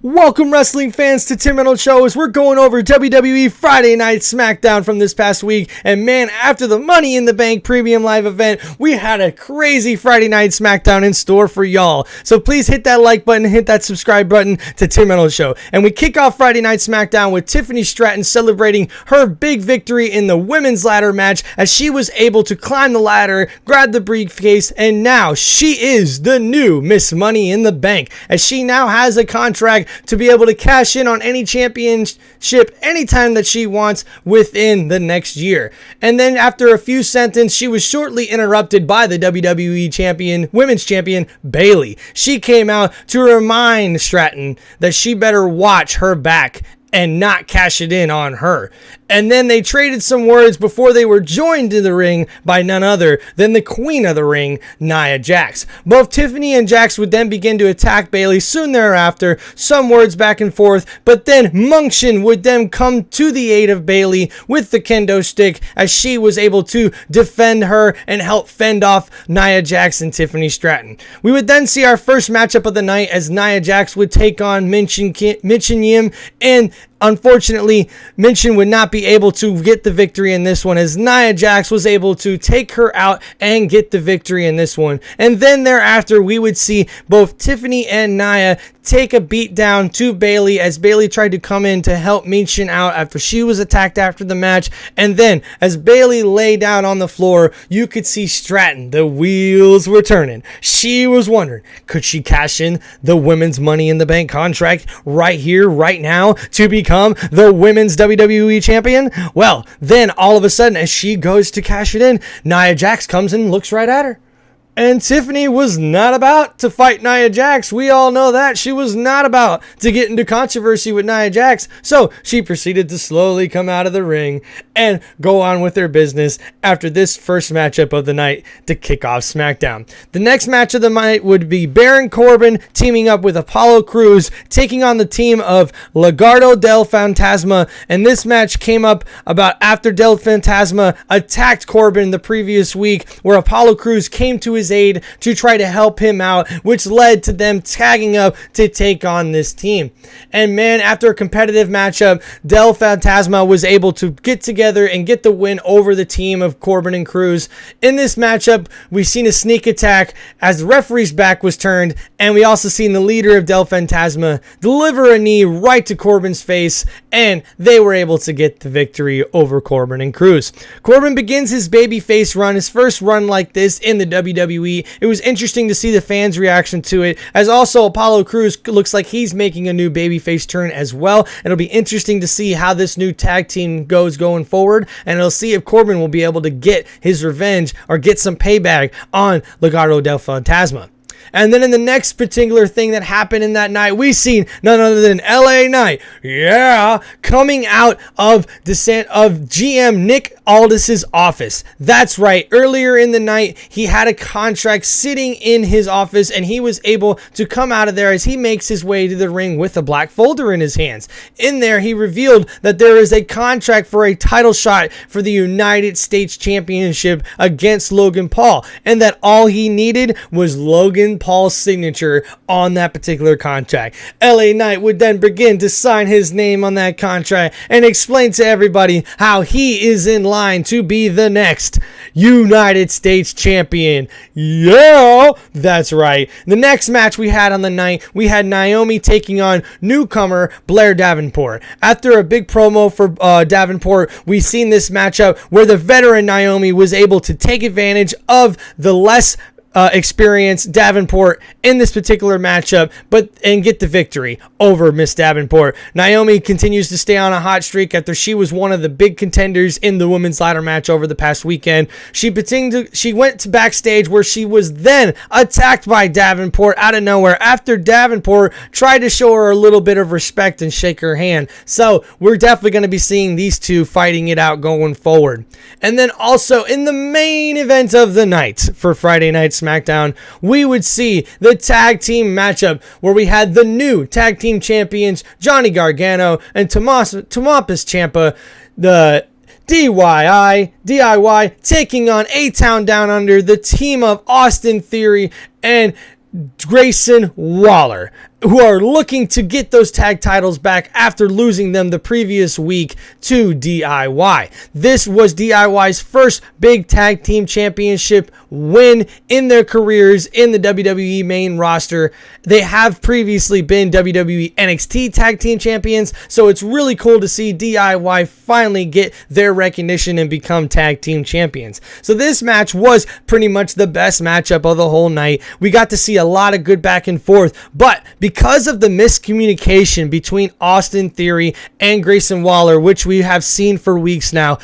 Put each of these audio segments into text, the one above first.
Welcome, wrestling fans, to Tim Reynolds Show as we're going over WWE Friday Night Smackdown from this past week. And man, after the Money in the Bank Premium Live event, we had a crazy Friday Night Smackdown in store for y'all. So please hit that like button, hit that subscribe button to Tim Reynolds Show. And we kick off Friday Night Smackdown with Tiffany Stratton celebrating her big victory in the women's ladder match as she was able to climb the ladder, grab the briefcase, and now she is the new Miss Money in the Bank as she now has a contract to be able to cash in on any championship anytime that she wants within the next year. And then after a few sentences, she was shortly interrupted by the WWE champion, women's champion, Bayley. She came out to remind Stratton that she better watch her back and not cash it in on her. And then they traded some words before they were joined in the ring by none other than the queen of the ring, Nia Jax. Both Tiffany and Jax would then begin to attack Bayley soon thereafter, some words back and forth, but then Munction would then come to the aid of Bayley with the kendo stick as she was able to defend her and help fend off Nia Jax and Tiffany Stratton. We would then see our first matchup of the night as Nia Jax would take on Minchin Yim, and unfortunately, Minchin would not be able to get the victory in this one as Nia Jax was able to take her out and get the victory in this one. And then thereafter, we would see both Tiffany and Nia take a beat down to Bayley as Bayley tried to come in to help Minchin out after she was attacked after the match. And then as Bayley lay down on the floor, you could see Stratton. The wheels were turning. She was wondering, could she cash in the women's Money in the Bank contract right here, right now, to become the women's WWE champion? Well, then all of a sudden, as she goes to cash it in, Nia Jax comes and looks right at her. And Tiffany was not about to fight Nia Jax. We all know that. She was not about to get into controversy with Nia Jax. So she proceeded to slowly come out of the ring and go on with her business after this first matchup of the night to kick off SmackDown. The next match of the night would be Baron Corbin teaming up with Apollo Crews, taking on the team of Legado del Fantasma. And this match came up about after Del Fantasma attacked Corbin the previous week, where Apollo Crews came to his aid to try to help him out, which led to them tagging up to take on this team. And man, after a competitive matchup, Del Fantasma was able to get together and get the win over the team of Corbin and Crews. In this matchup, we've seen a sneak attack as the referee's back was turned, and we also seen the leader of Del Fantasma deliver a knee right to Corbin's face, and they were able to get the victory over Corbin and Crews. Corbin begins his babyface run, his first run like this in the WWE. It was interesting to see the fans' reaction to it, as also Apollo Crews looks like he's making a new babyface turn as well. It'll be interesting to see how this new tag team goes going forward, and it'll see if Corbin will be able to get his revenge or get some payback on Legado del Fantasma. And then in the next particular thing that happened in that night, we seen none other than LA Knight, coming out of GM Nick Aldis's office. That's right. Earlier in the night, he had a contract sitting in his office, and he was able to come out of there as he makes his way to the ring with a black folder in his hands. In there, he revealed that there is a contract for a title shot for the United States Championship against Logan Paul, and that all he needed was Logan Paul's signature on that particular contract. LA Knight would then begin to sign his name on that contract and explain to everybody how he is in line to be the next United States champion. Yeah, that's right. The next match we had on the night, we had Naomi taking on newcomer Blair Davenport. After a big promo for Davenport, we seen this matchup where the veteran Naomi was able to take advantage of the less experienced Davenport in this particular matchup, and get the victory over Miss Davenport. Naomi continues to stay on a hot streak after she was one of the big contenders in the women's ladder match over the past weekend. She went to backstage where she was then attacked by Davenport out of nowhere after Davenport tried to show her a little bit of respect and shake her hand. So we're definitely going to be seeing these two fighting it out going forward. And then also in the main event of the night for Friday Night SmackDown, we would see the tag team matchup where we had the new tag team champions Johnny Gargano and Tommaso Ciampa, the DIY taking on A-Town Down Under, the team of Austin Theory and Grayson Waller. who are looking to get those tag titles back after losing them the previous week to DIY. This was DIY's first big tag team championship win in their careers in the WWE main roster. They have previously been WWE NXT tag team champions, so it's really cool to see DIY finally get their recognition and become tag team champions. So this match was pretty much the best matchup of the whole night. We got to see a lot of good back and forth, but because of the miscommunication between Austin Theory and Grayson Waller, which we have seen for weeks now,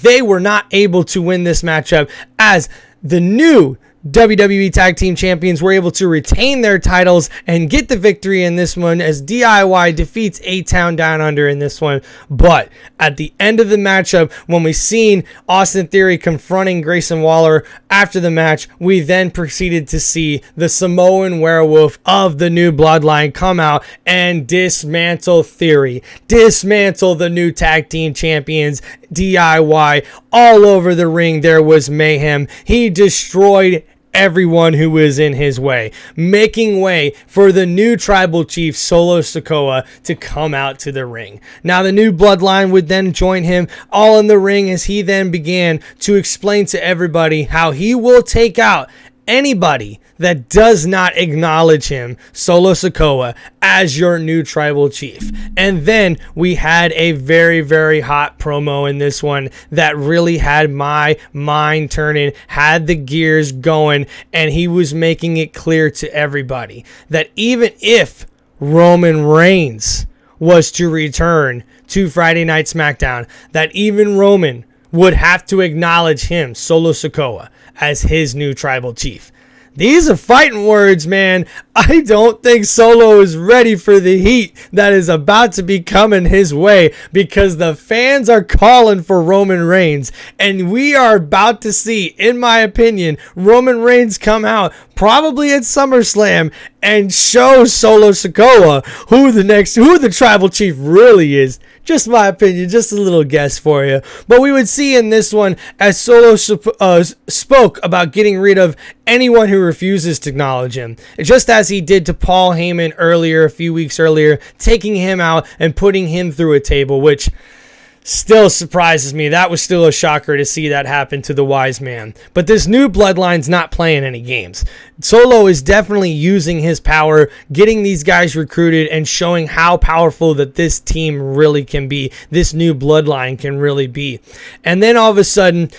they were not able to win this matchup, as the new WWE Tag Team Champions were able to retain their titles and get the victory in this one, as DIY defeats A-Town Down Under in this one. But at the end of the matchup, when we seen Austin Theory confronting Grayson Waller after the match, we then proceeded to see the Samoan Werewolf of the New Bloodline come out and dismantle Theory, dismantle the new Tag Team Champions, DIY. All over the ring there was mayhem. He destroyed everyone who was in his way, making way for the new tribal chief Solo Sikoa to come out to the ring. Now the New Bloodline would then join him all in the ring, as he then began to explain to everybody how he will take out anybody that does not acknowledge him, Solo Sikoa, as your new tribal chief. And then we had a very, very hot promo in this one that really had my mind turning, had the gears going, and he was making it clear to everybody that even if Roman Reigns was to return to Friday Night SmackDown, that even Roman would have to acknowledge him, Solo Sikoa, as his new tribal chief. These are fighting words, man. I don't think Solo is ready for the heat that is about to be coming his way, because the fans are calling for Roman Reigns, and we are about to see, in my opinion, Roman Reigns come out probably at SummerSlam and show Solo Sikoa who the tribal chief really is. Just my opinion, just a little guess for you. But we would see in this one, as Solo spoke about getting rid of anyone who refuses to acknowledge him, just as he did to Paul Heyman earlier, a few weeks earlier, taking him out and putting him through a table, which still surprises me. That was still a shocker to see that happen to the wise man. But this New Bloodline's not playing any games. Solo is definitely using his power, getting these guys recruited, and showing how powerful that this team really can be. This New Bloodline can really be. And then all of a sudden,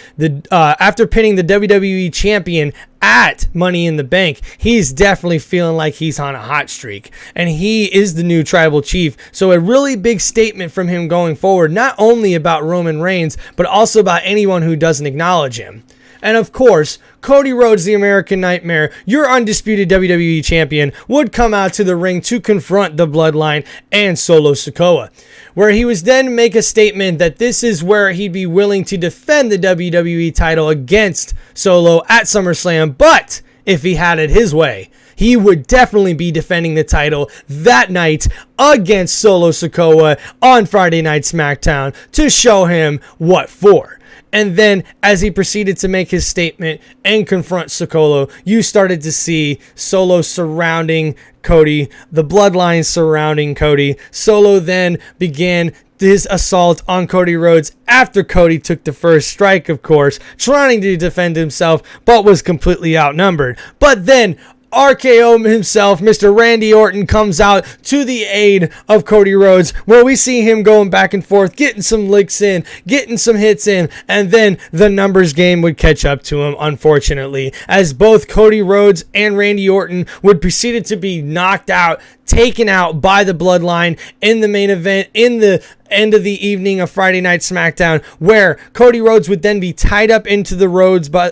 after pinning the WWE champion at Money in the Bank, he's definitely feeling like he's on a hot streak, and he is the new tribal chief. So a really big statement from him going forward, not only about Roman Reigns, but also about anyone who doesn't acknowledge him. And of course, Cody Rhodes, the American Nightmare, your undisputed WWE champion, would come out to the ring to confront the Bloodline and Solo Sikoa, where he was then make a statement that this is where he'd be willing to defend the WWE title against Solo at SummerSlam, but if he had it his way, he would definitely be defending the title that night against Solo Sikoa on Friday Night SmackDown to show him what for. And then, as he proceeded to make his statement and confront Sikoa, you started to see Solo surrounding Cody, the Bloodline surrounding Cody. Solo then began his assault on Cody Rhodes after Cody took the first strike, of course, trying to defend himself, but was completely outnumbered. But then RKO himself, Mr. Randy Orton, comes out to the aid of Cody Rhodes, where we see him going back and forth, getting some licks in, getting some hits in, and then the numbers game would catch up to him, unfortunately, as both Cody Rhodes and Randy Orton would proceed to be knocked out, taken out by the Bloodline in the main event, in the end of the evening of Friday Night SmackDown, where Cody Rhodes would then be tied up into the ropes by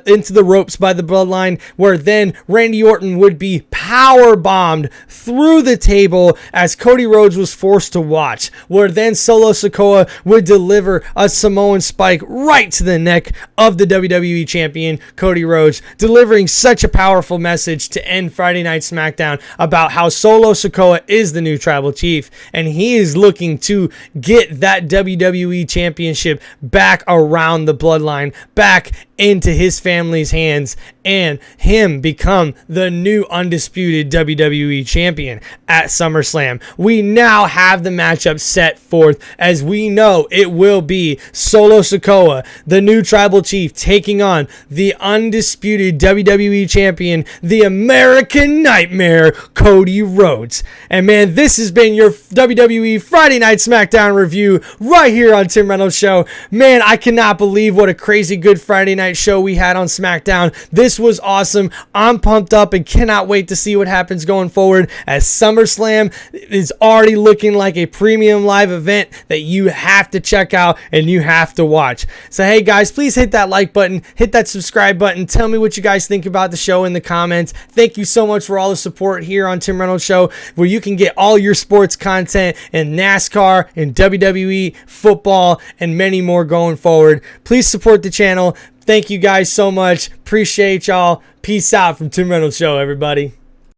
the Bloodline, where then Randy Orton would be power bombed through the table as Cody Rhodes was forced to watch, where then Solo Sikoa would deliver a Samoan spike right to the neck of the WWE champion Cody Rhodes, delivering such a powerful message to end Friday Night SmackDown about how Solo Sikoa is the new tribal chief, and he is looking to get that WWE championship back around the Bloodline, back into his family's hands and him become the new undisputed WWE champion at SummerSlam. We now have the matchup set forth, as we know it will be Solo Sikoa, the new tribal chief, taking on the undisputed WWE champion, the American Nightmare, Cody Rhodes. And man, this has been your WWE Friday Night SmackDown review right here on Tim Reynolds Show. Man, I cannot believe what a crazy good Friday night show we had on SmackDown. This was awesome. I'm pumped up and cannot wait to see what happens going forward, as SummerSlam is already looking like a premium live event that you have to check out and you have to watch. So hey guys, please hit that like button, hit that subscribe button, tell me what you guys think about the show in the comments. Thank you so much for all the support here on Tim Reynolds Show, where you can get all your sports content in NASCAR and WWE, football, and many more going forward. Please support the channel. Thank you guys so much. Appreciate y'all. Peace out from Tim Reynolds Show, everybody.